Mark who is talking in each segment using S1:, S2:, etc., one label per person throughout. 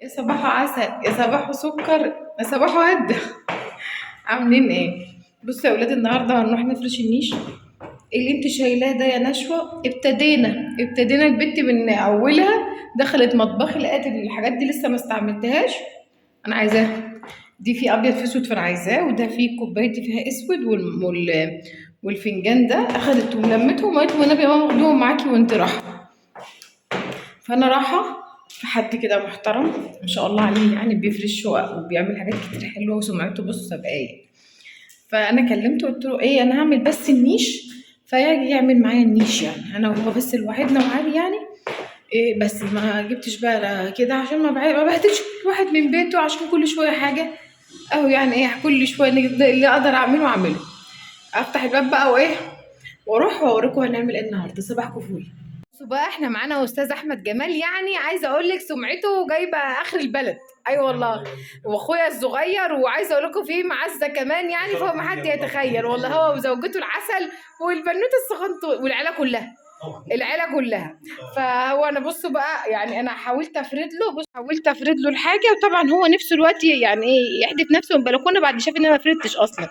S1: يا صباح عسل، يا صباح سكر، يا صباح ود. عاملين ايه؟ بصوا يا ولاد، النهارده هنروح نفرش النيش اللي انت شايلاه ده يا نشوى. ابتدينا البت من اولها. دخلت مطبخي لقيت الحاجات دي لسه ما استعملتهاش. انا عايزاها. دي في ابيض في اسود فانا عايزاه، وده في كوبايه دي فيها اسود والفنجان ده اخدت ولمته وقالت والنبي يا ماما خدوهم معاكي وانت رايحه. فانا رايحه في حد كده محترم ما شاء الله عليه، يعني بيفرش شقق وبيعمل حاجات كتير حلوه وسمعته بص سبقايه. فانا كلمته قلت له ايه، انا هعمل بس النيش فيجي يعمل معايا النيش، يعني انا وهو بس لوحدنا وعادي يعني. إيه بس ما جبتش بقى لا كده عشان ما بهدلش كل واحد من بيته عشان كل شويه حاجه. اهو يعني ايه، كل شويه اللي اقدر اعمله. افتح الباب بقى وايه، واروح واوريكم هنعمل ايه النهارده. صباحكم فل. بصوا بقى، احنا معانا استاذ احمد جمال، يعني عايزه اقول لك سمعته جايبه اخر البلد. اي أيوة والله. واخويا الصغير، وعايزه اقول لكم فيه معزه كمان، يعني فوق ما حد يتخيل والله. هو وزوجته العسل والبنوته الصغنطوط والعيله كلها. العيله كلها. فهو انا بصوا بقى، يعني انا حاولت افرد له، حاولت افرد له الحاجه، وطبعا هو نفسه دلوقتي يعني ايه يحدف نفسه من البلكونه بعد ما شاف ان انا ما فردتش اصلا.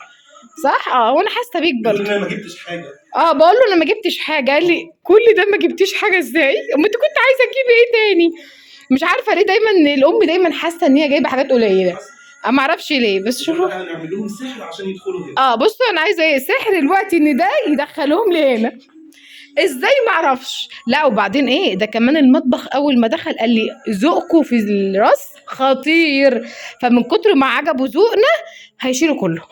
S1: صح وانا حاسه بيك برضه.
S2: انا ما جبتش حاجه.
S1: بقول له انا ما جبتش حاجه، قال لي كل ده ما جبتيش حاجه ازاي؟ اما انت كنت عايزه تجيبي ايه تاني؟ مش عارفه ليه دايما الام دايما حاسه ان هي جايبه حاجات قليله. ما اعرفش ليه، بس شوفوا.
S2: هنعمل لهم سحر عشان يدخلوا هنا.
S1: بصوا انا عايزه ايه سحر دلوقتي ان ده يدخلهم لي هنا. ازاي ما اعرفش. لا وبعدين ايه ده كمان، المطبخ اول ما دخل قال لي ذوقكم في الراس خطير. فمن كتر ما عجبه ذوقنا هيشيله كله.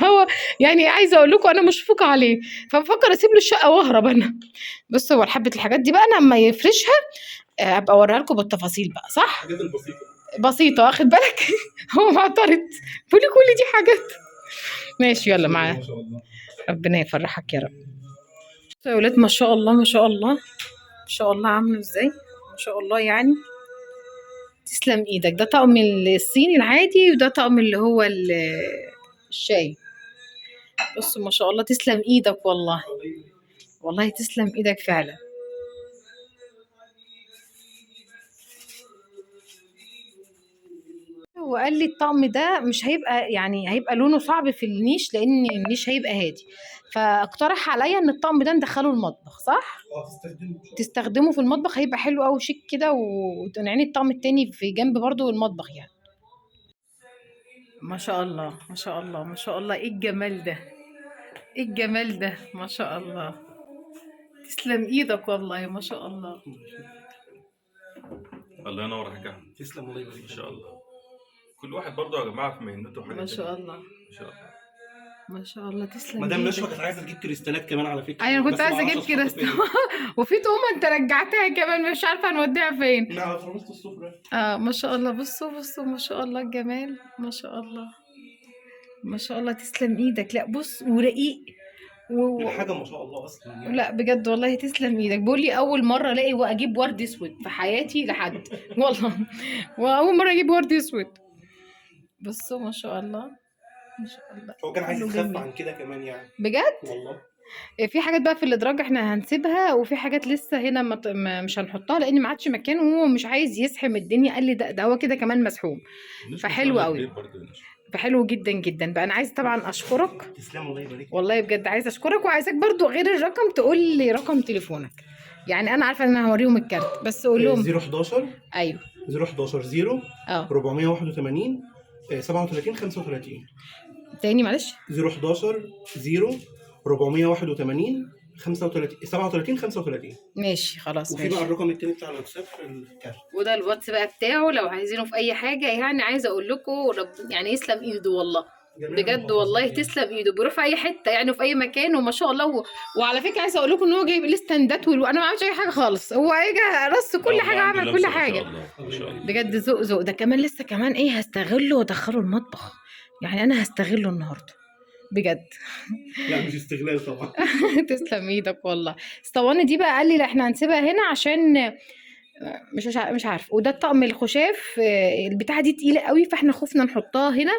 S1: هو يعني عايزه اقول لكم انا مشفوقه عليه. فبفكر اسيب له الشقه واهرب انا. بص هو حبه الحاجات دي بقى انا اما يفرشها ابقى اوريها لكم بالتفاصيل بقى، صح؟
S2: الحاجات البسيطه
S1: بسيطه واخد بالك. هو معترض بيقول لي كل دي حاجات. ماشي يلا معاه.
S2: ما شاء الله.
S1: ربنا يفرحك يا رب. بصوا يا ولاد، ما شاء الله ما شاء الله ما شاء الله، عامله ازاي ما شاء الله يعني. تسلم ايدك. ده طقم الصيني العادي، وده طقم اللي هو الشاي. بصوا ما شاء الله، تسلم ايدك والله. والله تسلم ايدك فعلا. هو قال لي الطقم ده مش هيبقى، يعني هيبقى لونه صعب في النيش لان النيش هيبقى هادي. فاقترح عليا ان الطقم ده ندخله المطبخ، صح؟ تستخدمه في المطبخ هيبقى حلو قوي شيك كده، وتنعيني الطقم التاني في جنب برضو المطبخ يعني. ما شاء الله ما شاء الله ما شاء الله، ايه الجمال ده، ايه الجمال ده ما شاء الله. تسلم ايدك والله ما شاء الله.
S2: الله ينور عليك يا احمد. تسلم الله يبارك. ما شاء الله. كل واحد برضه يا جماعه في مهنته حاجه
S1: ما شاء
S2: تانية.
S1: الله
S2: ما شاء الله.
S1: ما شاء الله. تسلم
S2: مدام نشوى
S1: ايدك.
S2: كانت عايزه تجيب كريستالات كمان على فكره.
S1: ايوه انا كنت
S2: بس ما
S1: عايزه
S2: اعرفش
S1: اجيب
S2: اشرحها
S1: كده.
S2: فين.
S1: وفي تقومه انت رجعتها كمان، مش عارفه هنوديها فين.
S2: على ترابيزه السفره.
S1: ما شاء الله. بصوا بصوا ما شاء الله الجمال ما شاء الله. ما شاء الله تسلم ايدك. لا بص ورقيق
S2: الحاجه ما شاء الله اصلا يعني.
S1: لا بجد والله تسلم ايدك. بقول لي اول مره الاقي واجيب ورد اسود في حياتي لحد. والله. واول مره اجيب ورد اسود. بصوا ما شاء الله ما شاء الله.
S2: هو كان عايز
S1: كله
S2: يتخفى
S1: جميل
S2: عن كده كمان يعني.
S1: بجد.
S2: والله.
S1: في حاجات بقى في الادراج احنا هنسيبها، وفي حاجات لسه هنا مش هنحطها لان ما عادش مكان، وهو مش عايز يزحم الدنيا. قال لي ده هو كده كمان مسحوم. فحلو قوي. فحلو جدا جدا بقى. انا عايز طبعا اشكرك.
S2: تسلم الله يبارك.
S1: والله بجد عايز اشكرك، وعايزاك برضو غير الرقم تقول لي رقم تليفونك. يعني انا عارفه ان انا هوريهم الكارت بس قول لهم
S2: 011.
S1: ايوه
S2: 011 0 481 37 35.
S1: تاني معلش.
S2: 011 0 481 35 37 35.
S1: ماشي خلاص
S2: وفي
S1: ماشي.
S2: بقى الرقم التاني بتاع الواتساب في الكارت.
S1: وده الواتس بقى بتاعه لو عايزينه في اي حاجه. يعني عايزه اقول لكم يعني يسلم ايده والله. بجد والله تسلم ايده. بيروح في اي حته يعني في اي مكان وما شاء الله وعلى فكره عايزه اقول لكم ان هو جايب الاستندات انا ما عملتش اي حاجه خالص. هو اجى رص كل حاجه، عمل كل حاجه. بجد ذوق ده كمان. لسه كمان ايه هستغله وادخله المطبخ. يعني انا هستغله النهارده بجد.
S2: لا مش استغلال طبعا.
S1: تسلم ايدك والله. اسطوانه دي بقى قال لي لا احنا هنسيبها هنا عشان مش عارف. وده الطقم الخشاف البتاعه دي تقيله قوي، فاحنا خفنا نحطها هنا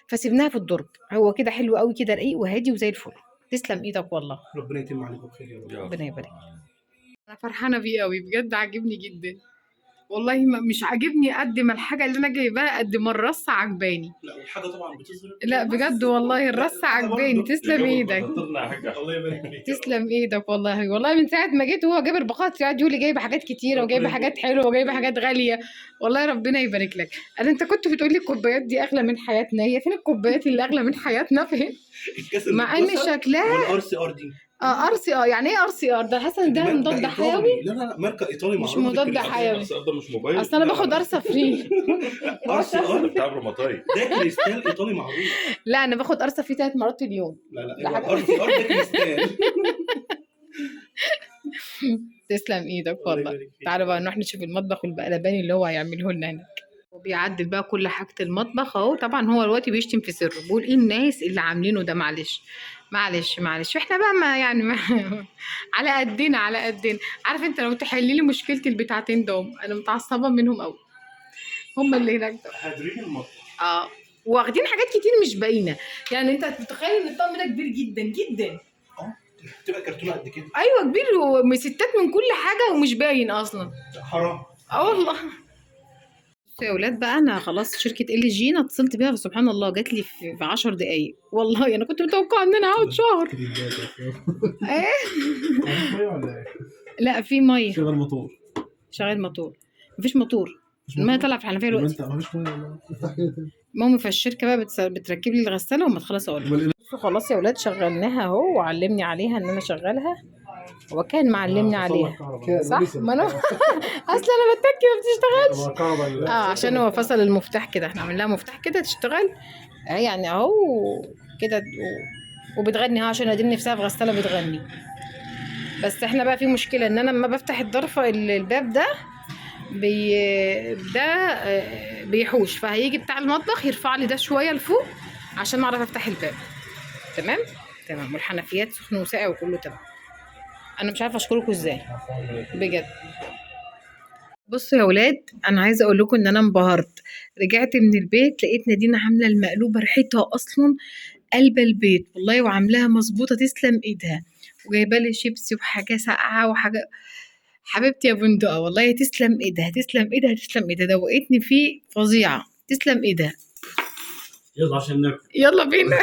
S1: فسيبناها في الدرج. هو كده حلو قوي كده، رقيق وهادي وزي الفل. تسلم ايدك والله.
S2: ربنا يتم عليكم بخير يا رب.
S1: ربنا يبارك. انا فرحانه بيه قوي بجد، عاجبني جدا. والله مش عاجبني قد ما الحاجه اللي انا جايباها، قد ما الرصه عجباني.
S3: لا والحاجه طبعا بتظهر.
S1: لا بجد والله الرصه عجباني. تسلم ايدك.
S3: الله يبارك فيك.
S1: تسلم ايدك والله. والله من ساعه ما جيت وهو جايب الباقات قاعد يقول لي جايبه حاجات كتيره وجايبه حاجات حلوه وجايبه حاجات غاليه. والله ربنا يبارك لك. انت كنت بتقول لي الكوبايات دي اغلى من حياتنا، هي فين الكوبايات اللي اغلى من حياتنا فين؟
S3: الكاس
S1: مع ان
S3: المتكسر
S1: شكلها
S3: والار سي ار دي.
S1: ار سي ار. يعني ايه ار سي ار؟ ده حاسه ان ده
S3: ماركة
S1: مضاد
S3: إيطالي.
S1: حيوي.
S3: لا لا لا، ماركه ايطالي
S1: مش
S3: معروفه.
S1: مضاد حيوي.
S2: ده مش موبايل.
S1: اصل انا باخد قرصه فري.
S3: ار سي ار
S2: بتاع الروماتايد.
S3: ده كريستال ايطالي معروف.
S1: لا انا باخد قرصه فري 3 مرات في اليوم.
S3: لا لا،
S1: ده حاجة-
S3: الار سي ار ده كريستال.
S1: تسلم ايدك
S3: الله
S1: والله.
S3: يبارك فيك.
S1: تعالوا بقى نروح نشوف المطبخ والبقلباني اللي هو هيعمله لنا هناك. وبيعدل بقى كل حاجة المطبخ اهو. طبعا هو دلوقتي بيشتم في سره، بيقول ايه الناس اللي عاملينه ده. معلش معلش معلش، احنا بقى ما يعني ما على قدنا على قدنا. عارف انت لو تحلي لي مشكلة البتاعتين دوم، انا متعصبة منهم قوي. هما اللي هناك دول.
S3: حاضرين المطبخ.
S1: واخدين حاجات كتير مش باينة. يعني انت تتخيل ان الطقم ده كبير جدا جدا.
S3: تبقى كرتونه قد كده.
S1: ايوه كبير ومستات من كل حاجة ومش باين اصلا.
S3: حرام.
S1: والله. بصوا يا ولاد بقى، انا خلاص شركه ال جي انا اتصلت بيها سبحان الله جات لي في 10 دقايق. والله انا كنت متوقعه ان انا هقعد شهر. ايه لا في ميه.
S4: شغل موتور.
S1: شغال موتور. مفيش موتور. الميه طالعه في الحنفيه دلوقتي.
S4: مفيش ميه والله. افتح كده تاني.
S1: المهم فالشركه بقى بتركب لي الغساله وما تخلص اقول. خلاص يا ولاد شغلناها اهو وعلمني عليها ان انا اشغلها. هو كان معلمني عليها صح؟ ما انا اصل انا بتكي ما بتشتغلش. عشان هو فصل المفتاح كده، احنا عملناها مفتاح كده تشتغل يعني اهو كده وبتغني اهو عشان ادين نفسها في غساله بتغني. بس احنا بقى في مشكله ان انا لما بفتح الضرفه الباب ده بيحوش، فهيجي بتاع المطبخ يرفع لي ده شويه لفوق عشان اعرف افتح الباب. تمام تمام. والحنفيات سخن وساقع وكله تمام. انا مش عارفه اشكركم ازاي بجد. بصوا يا ولاد انا عايزه اقول لكم ان انا انبهرت. رجعت من البيت لقيت نادينا عامله المقلوبه ريحتها اصلا قلب البيت والله، وعاملاها مظبوطه تسلم ايدها، وجايبه لي شيبسي وحاجه ساقعه وحاجه. حبيبتي يا بندقه والله تسلم ايدها تسلم ايدها تسلم ايدها، دوقتني فيه فظيعه. تسلم ايدها.
S4: يلا عشان ناكل.
S1: يلا بينا.